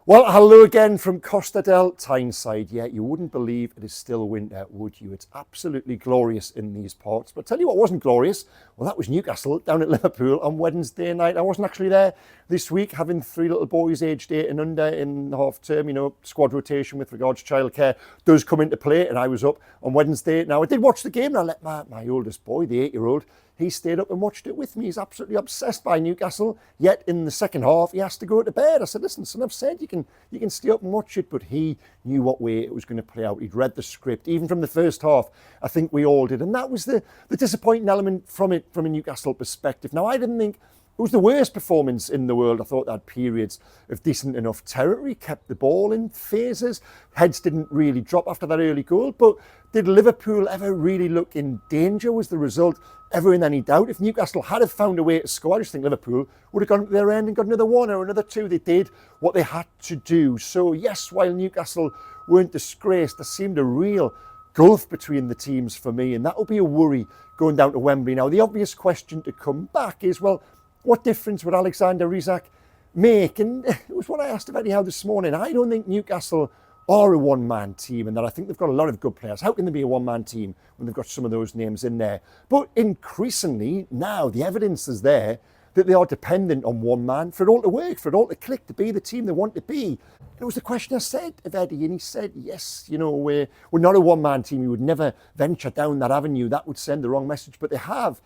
Well, hello again from Costa del Tyneside. Yeah, you wouldn't believe it is still winter, would you? It's absolutely glorious in these parts. But tell you what wasn't glorious, well, that was Newcastle down at Liverpool on Wednesday night. I wasn't actually there this week, having three little boys aged 8 and under in half term. You know, squad rotation with regards to childcare does come into play, and I was up on Wednesday. Now, I did watch the game, and I let my oldest boy, the 8-year-old, he stayed up and watched it with me. He's absolutely obsessed by Newcastle. Yet in the second half, he has to go to bed. I said, listen, son, I've said you can stay up and watch it. But he knew what way it was going to play out. He'd read the script, even from the first half. I think we all did. And that was the disappointing element from it, from a Newcastle perspective. Now, I didn't think it was the worst performance in the world. I thought they had periods of decent enough territory, kept the ball in phases. Heads didn't really drop after that early goal. But did Liverpool ever really look in danger? Was the result ever in any doubt? If Newcastle had have found a way to score, I just think Liverpool would have gone to their end and got another one or another two. They did what they had to do. So yes, while Newcastle weren't disgraced, there seemed a real gulf between the teams for me, and that will be a worry going down to Wembley. Now, the obvious question to come back is, well, what difference would Alexander Isak make? And it was what I asked of Eddie Howe this morning. I don't think Newcastle are a one-man team, and that I think they've got a lot of good players. How can they be a one-man team when they've got some of those names in there? But increasingly now, the evidence is there that they are dependent on one man for it all to work, for it all to click, to be the team they want to be. And it was the question I said of Eddie, and he said, yes, you know, we're not a one-man team. We would never venture down that avenue. That would send the wrong message. But they have,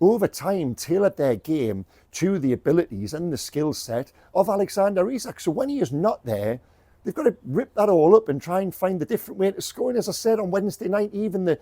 over time, tailored their game to the abilities and the skill set of Alexander Isak. So when he is not there, they've got to rip that all up and try and find a different way to score. And as I said on Wednesday night, even the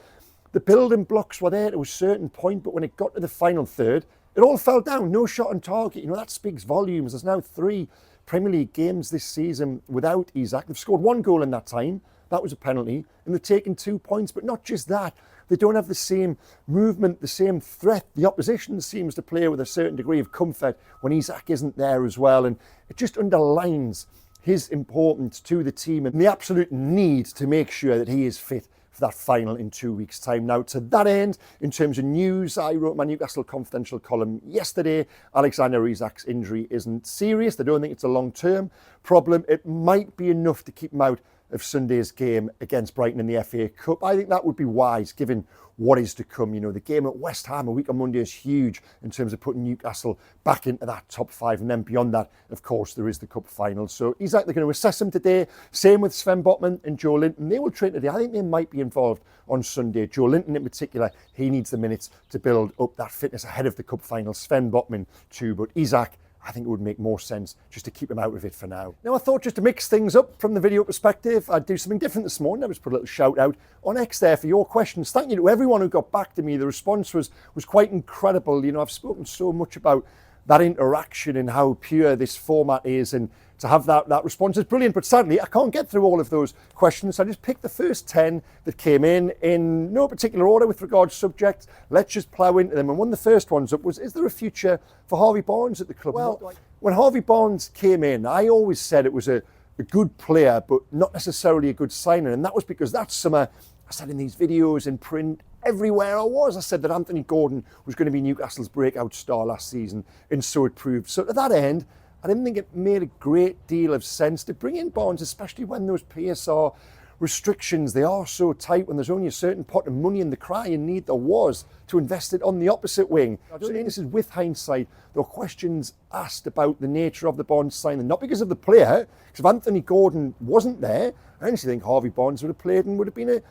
building blocks were there to a certain point, but when it got to the final third, it all fell down. No shot on target. You know, that speaks volumes. There's now 3 Premier League games this season without Isak. They've scored 1 goal in that time. That was a penalty. And they've taken 2 points. But not just that. They don't have the same movement, the same threat. The opposition seems to play with a certain degree of comfort when Isak isn't there as well. And it just underlines his importance to the team and the absolute need to make sure that he is fit for that final in 2 weeks' time. Now, to that end, in terms of news, I wrote my Newcastle Confidential column yesterday. Alexander Isak's injury isn't serious. They don't think it's a long-term problem. It might be enough to keep him out of Sunday's game against Brighton in the FA Cup. I think that would be wise, given what is to come. You know, the game at West Ham a week on Monday is huge in terms of putting Newcastle back into that top 5. And then beyond that, of course, there is the cup final. So Isak, they're going to assess him today. Same with Sven Botman and Joelinton. They will train today. I think they might be involved on Sunday. Joelinton in particular, he needs the minutes to build up that fitness ahead of the cup final. Sven Botman too, but Isak, I think it would make more sense just to keep him out of it for now. Now, I thought just to mix things up from the video perspective, I'd do something different this morning. I just put a little shout out on X there for your questions. Thank you to everyone who got back to me. The response was quite incredible. You know, I've spoken so much about that interaction and how pure this format is, and to have that response is brilliant. But sadly, I can't get through all of those questions. So I just picked the first 10 that came in no particular order with regards to subjects. Let's just plough into them. And one of the first ones up was, is there a future for Harvey Barnes at the club? Well, when Harvey Barnes came in, I always said it was a good player, but not necessarily a good signing. And that was because that summer, I said in these videos, in print, everywhere I was, I said that Anthony Gordon was going to be Newcastle's breakout star last season, and so it proved. So to that end, I didn't think it made a great deal of sense to bring in Barnes, especially when those PSR restrictions, they are so tight when there's only a certain pot of money, and the crying need there was to invest it on the opposite wing. I don't think this is with hindsight. There were questions asked about the nature of the Barnes signing, not because of the player, because if Anthony Gordon wasn't there, I honestly think Harvey Barnes would have played and would have been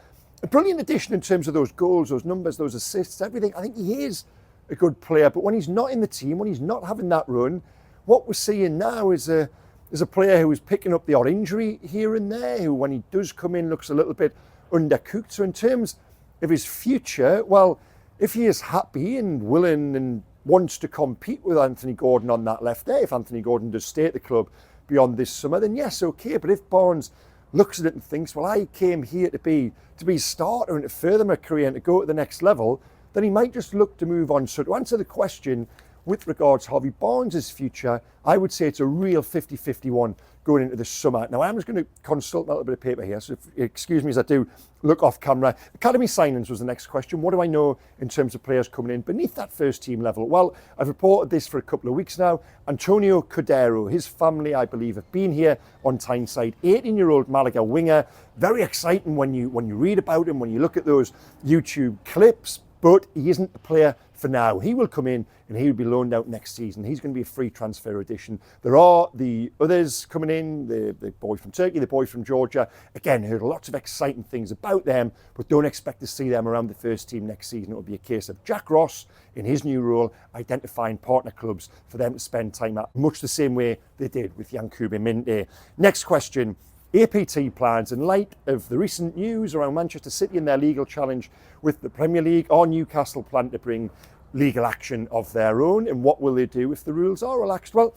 a brilliant addition in terms of those goals, those numbers, those assists, everything. I think he is a good player, but when he's not in the team, when he's not having that run, what we're seeing now is a player who is picking up the odd injury here and there, who when he does come in looks a little bit undercooked. So in terms of his future, well, if he is happy and willing and wants to compete with Anthony Gordon on that left there, if Anthony Gordon does stay at the club beyond this summer, then yes, okay. But if Barnes looks at it and thinks, well, I came here to be a starter and to further my career and to go to the next level, then he might just look to move on. So to answer the question with regards to Harvey Barnes' future, I would say it's a real 50-50 one going into the summer. Now, I'm just going to consult a little bit of paper here, so excuse me as I do look off camera. Academy signings was the next question. What do I know in terms of players coming in beneath that first team level? Well, I've reported this for a couple of weeks now. Antonio Cordero, his family, I believe, have been here on Tyneside. 18-year-old Malaga winger. Very exciting when you read about him, when you look at those YouTube clips, but he isn't a player for now. He will come in and he will be loaned out next season. He's going to be a free transfer addition. There are the others coming in, the boy from Turkey, the boy from Georgia. Again, heard lots of exciting things about them, but don't expect to see them around the first team next season. It'll be a case of Jack Ross in his new role, identifying partner clubs for them to spend time at, much the same way they did with Yankube Minte. Next question. APT plans in light of the recent news around Manchester City and their legal challenge with the Premier League. Are Newcastle plan to bring legal action of their own, and what will they do if the rules are relaxed? Well,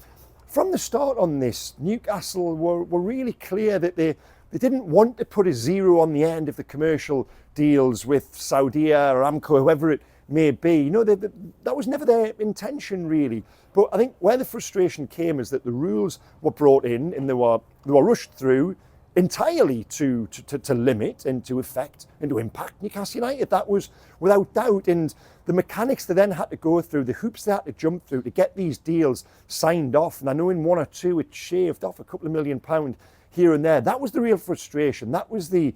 from the start on this, Newcastle were really clear that they didn't want to put a zero on the end of the commercial deals with Saudi or Aramco, whoever it may be. You know, that was never their intention, really. But I think where the frustration came is that the rules were brought in and they were rushed through entirely to limit and to affect and to impact Newcastle United. That was without doubt. And the mechanics they then had to go through, the hoops they had to jump through to get these deals signed off. And I know in one or two it shaved off a couple of £1 million here and there. That was the real frustration. That was the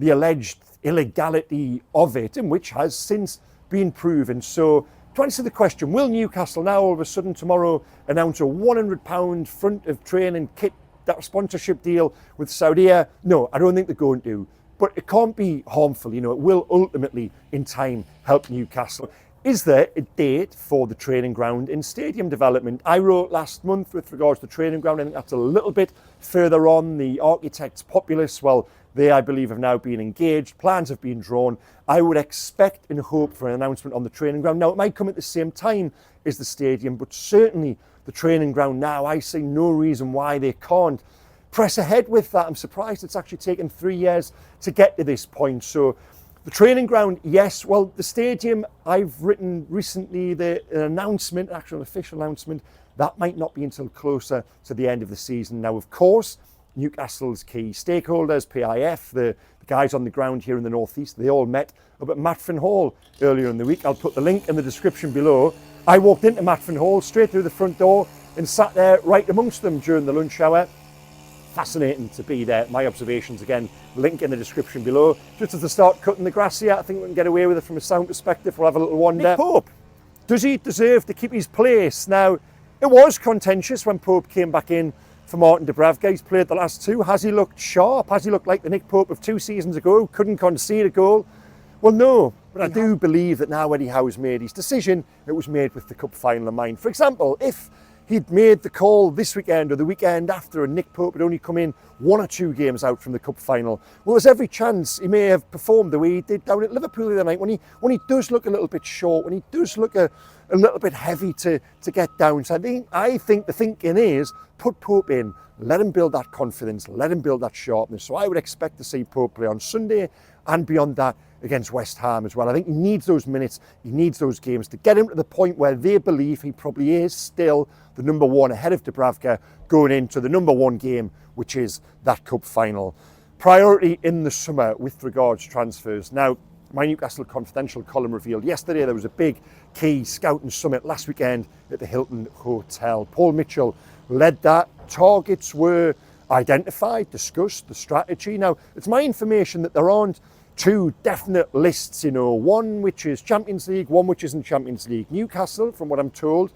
alleged illegality of it, and which has since been proven. So to answer the question, will Newcastle now all of a sudden tomorrow announce a £100 front of training kit, that sponsorship deal with Saudi? No, I don't think they're going to. But it can't be harmful, you know. It will ultimately, in time, help Newcastle. Is there a date for the training ground in stadium development? I wrote last month with regards to the training ground. I think that's a little bit further on. The architects, Populous, well, they, I believe, have now been engaged. Plans have been drawn. I would expect and hope for an announcement on the training ground. Now, it might come at the same time as the stadium, but certainly the training ground now, I see no reason why they can't press ahead with that. I'm surprised it's actually taken 3 years to get to this point. So the training ground, yes. Well, the stadium, I've written recently an announcement, actual official announcement, that might not be until closer to the end of the season. Now, of course, Newcastle's key stakeholders, PIF, the guys on the ground here in the northeast, they all met up at Matfin Hall earlier in the week. I'll put the link in the description below. I walked into Matfin Hall straight through the front door and sat there right amongst them during the lunch hour. Fascinating to be there. My observations, again, link in the description below. Just as they start cutting the grass here, I think we can get away with it from a sound perspective. We'll have a little wander. Nick Pope, does he deserve to keep his place? Now, it was contentious when Pope came back in for Martin Dubravka. He's played the last two. Has he looked sharp? Has he looked like the Nick Pope of 2 seasons ago? Couldn't concede a goal? Well, no. But I do believe that now Eddie Howe has made his decision, it was made with the cup final in mind. For example, if he'd made the call this weekend or the weekend after and Nick Pope had only come in 1 or 2 games out from the cup final, well, there's every chance he may have performed the way he did down at Liverpool the other night when he does look a little bit short, when he does look a little bit heavy to get down. So I think the thinking is put Pope in, let him build that confidence, let him build that sharpness. So I would expect to see Pope play on Sunday and beyond that against West Ham as well. I think he needs those minutes, he needs those games to get him to the point where they believe he probably is still the number one ahead of Dubravka going into the number one game, which is that cup final. Priority in the summer with regards to transfers. Now, my Newcastle Confidential column revealed yesterday there was a big key scouting summit last weekend at the Hilton Hotel. Paul Mitchell led that. Targets were identified, discussed, the strategy. Now, it's my information that there aren't 2 definite lists, you know, one which is Champions League, one which isn't Champions League. Newcastle, from what I'm told,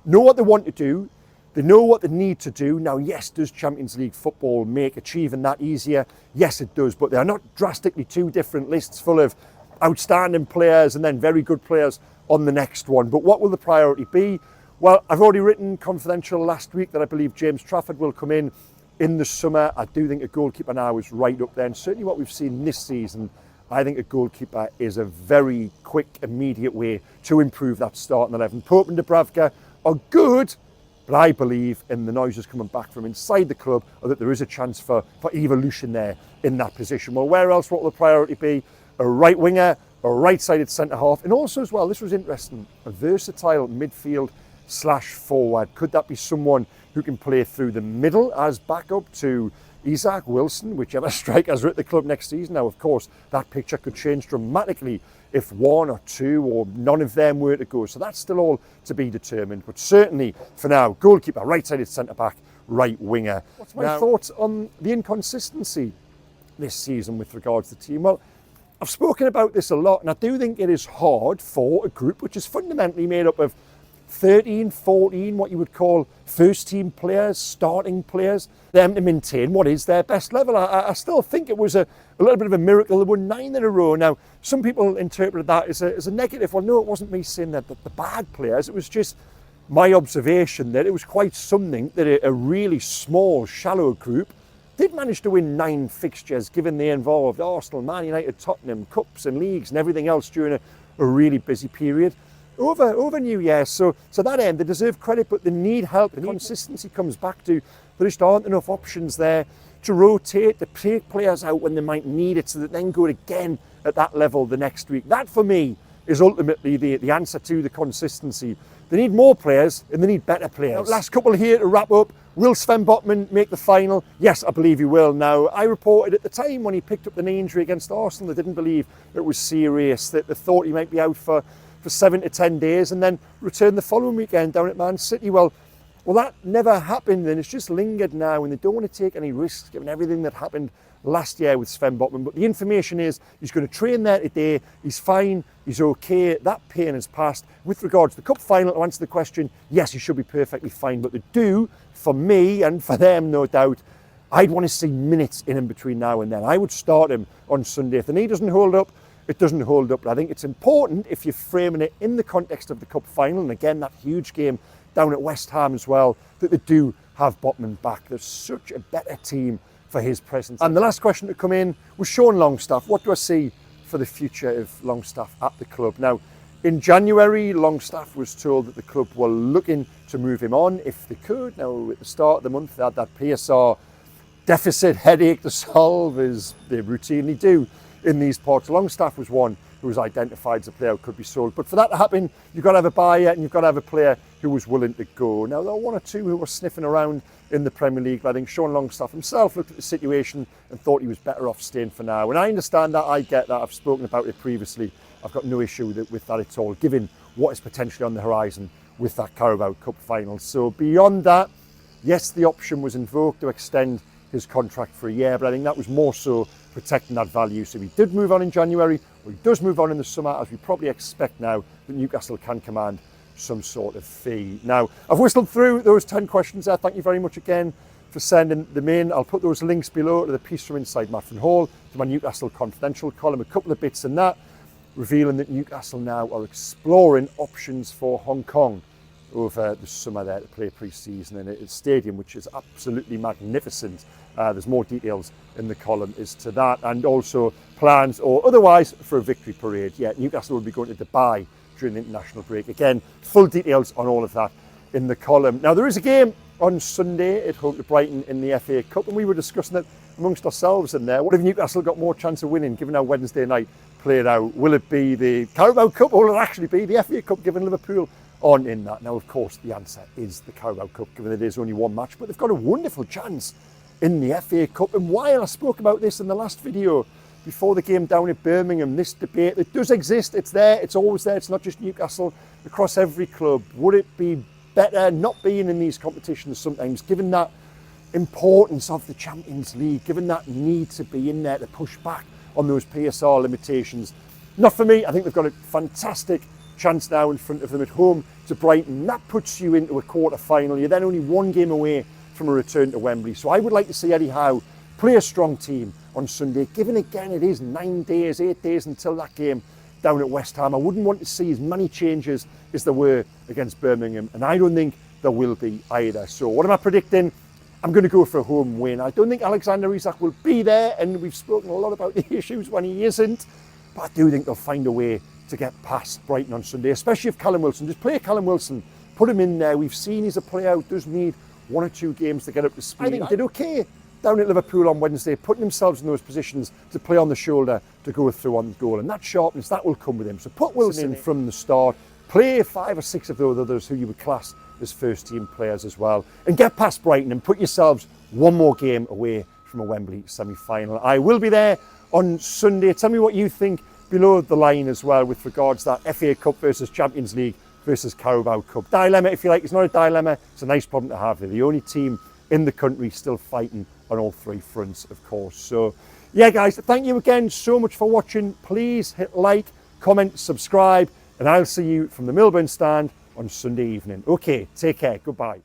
know what they want to do. They know what they need to do. Now, yes, does Champions League football make achieving that easier? Yes, it does, but they are not drastically 2 different lists full of outstanding players and then very good players on the next one. But what will the priority be? Well, I've already written confidential last week that I believe James Trafford will come in the summer. I do think a goalkeeper now is right up there, and certainly what we've seen this season, I think a goalkeeper is a very quick, immediate way to improve that starting 11. Pope and Dubravka are good, but I believe in the noises coming back from inside the club or that there is a chance for evolution there in that position. Well, where else, what will the priority be? A right winger, a right-sided centre-half, and also as well, this was interesting, a versatile midfield forward? Could that be someone who can play through the middle as backup to Isak, Wilson, whichever strikers are at the club next season? Now, of course, that picture could change dramatically if one or two or none of them were to go. So that's still all to be determined. But certainly, for now, goalkeeper, right-sided centre-back, right winger. What's my thoughts on the inconsistency this season with regards to the team? Well, I've spoken about this a lot, and I do think it is hard for a group which is fundamentally made up of 13, 14, what you would call first-team players, starting players, them to maintain what is their best level. I still think it was a little bit of a miracle they won 9 in a row. Now, some people interpreted that as a negative. Well, no, it wasn't me saying that the bad players. It was just my observation that it was quite something that a really small, shallow group did manage to win 9 fixtures, given they involved Arsenal, Man United, Tottenham, cups and leagues and everything else during a really busy period over New Year. So to that end, they deserve credit, but they need help. The consistency comes back to there just aren't enough options there to rotate, to take players out when they might need it, so that then go again at that level the next week. That, for me, is ultimately the answer to the consistency. They need more players and they need better players. Now, last couple here to wrap up. Will Sven Botman make the final? Yes, I believe he will. Now, I reported at the time when he picked up the knee injury against Arsenal, they didn't believe it was serious, that they thought he might be out for 7 to 10 days and then return the following weekend down at Man City. Well, that never happened, and it's just lingered now, and they don't want to take any risks given everything that happened last year with Sven Botman. But the information is he's going to train there today. He's fine. He's okay. That pain has passed. With regards to the cup final, to answer the question, yes, he should be perfectly fine. But they do, for me and for them, no doubt, I'd want to see minutes in him between now and then. I would start him on Sunday. If the knee doesn't hold up, it doesn't hold up. But I think it's important, if you're framing it in the context of the cup final, and again, that huge game down at West Ham as well, that they do have Botman back. There's such a better team for his presence. And the last question to come in was Sean Longstaff. What do I see for the future of Longstaff at the club? Now, in January, Longstaff was told that the club were looking to move him on if they could. Now, at the start of the month, they had that PSR deficit headache to solve, as they routinely do in these parts. Longstaff was one who was identified as a player who could be sold. But for that to happen, you've got to have a buyer and you've got to have a player who was willing to go. Now, there were 1 or 2 who were sniffing around in the Premier League, but I think Sean Longstaff himself looked at the situation and thought he was better off staying for now. And I understand that, I get that, I've spoken about it previously. I've got no issue with that at all, given what is potentially on the horizon with that Carabao Cup final. So beyond that, yes, the option was invoked to extend his contract for a year, but I think that was more so protecting that value. So if he did move on in January, or he does move on in the summer, as we probably expect now, that Newcastle can command some sort of fee. Now, I've whistled through those 10 questions there. Thank you very much again for sending them in. I'll put those links below to the piece from inside Maffin Hall, to my Newcastle Confidential column, a couple of bits in that, revealing that Newcastle now are exploring options for Hong Kong over the summer there to play pre-season in a stadium which is absolutely magnificent. There's more details in the column as to that, and also plans or otherwise for a victory parade. Yeah, Newcastle will be going to Dubai during the international break. Again, full details on all of that in the column. Now, there is a game on Sunday at home to Brighton in the FA Cup, and we were discussing it amongst ourselves in there. What if Newcastle got more chance of winning given how Wednesday night played out? Will it be the Carabao Cup, or will it actually be the FA Cup given Liverpool on in that? Now, of course, the answer is the Carabao Cup, given that there's only one match, but they've got a wonderful chance in the FA Cup. And while I spoke about this in the last video before the game down at Birmingham, this debate, it does exist, it's there, it's always there, it's not just Newcastle, across every club. Would it be better not being in these competitions sometimes, given that importance of the Champions League, given that need to be in there to push back on those PSR limitations? Not for me. I think they've got a fantastic chance now in front of them at home to Brighton. That puts you into a quarter-final. You're then only one game away from a return to Wembley. So I would like to see Eddie Howe play a strong team on Sunday, given again it is 8 days until that game down at West Ham. I wouldn't want to see as many changes as there were against Birmingham, and I don't think there will be either. So what am I predicting? I'm going to go for a home win. I don't think Alexander Isak will be there, and we've spoken a lot about the issues when he isn't, but I do think they'll find a way to get past Brighton on Sunday, especially if Callum Wilson, just play Callum Wilson, put him in there. We've seen he's a player who does need 1 or 2 games to get up to speed. I think he did okay down at Liverpool on Wednesday, putting themselves in those positions to play on the shoulder, to go through on goal, and that sharpness, that will come with him. So put Wilson in from the start, play 5 or 6 of those others who you would class as first team players as well, and get past Brighton and put yourselves one more game away from a Wembley semi-final. I will be there on Sunday. Tell me what you think below the line as well with regards to that FA Cup versus Champions League versus Carabao Cup dilemma, if you like. It's not a dilemma, it's a nice problem to have. They're the only team in the country still fighting on all 3 fronts, of course. So yeah, guys, thank you again so much for watching. Please hit like, comment, subscribe, and I'll see you from the Milburn stand on Sunday evening. Okay, take care. Goodbye.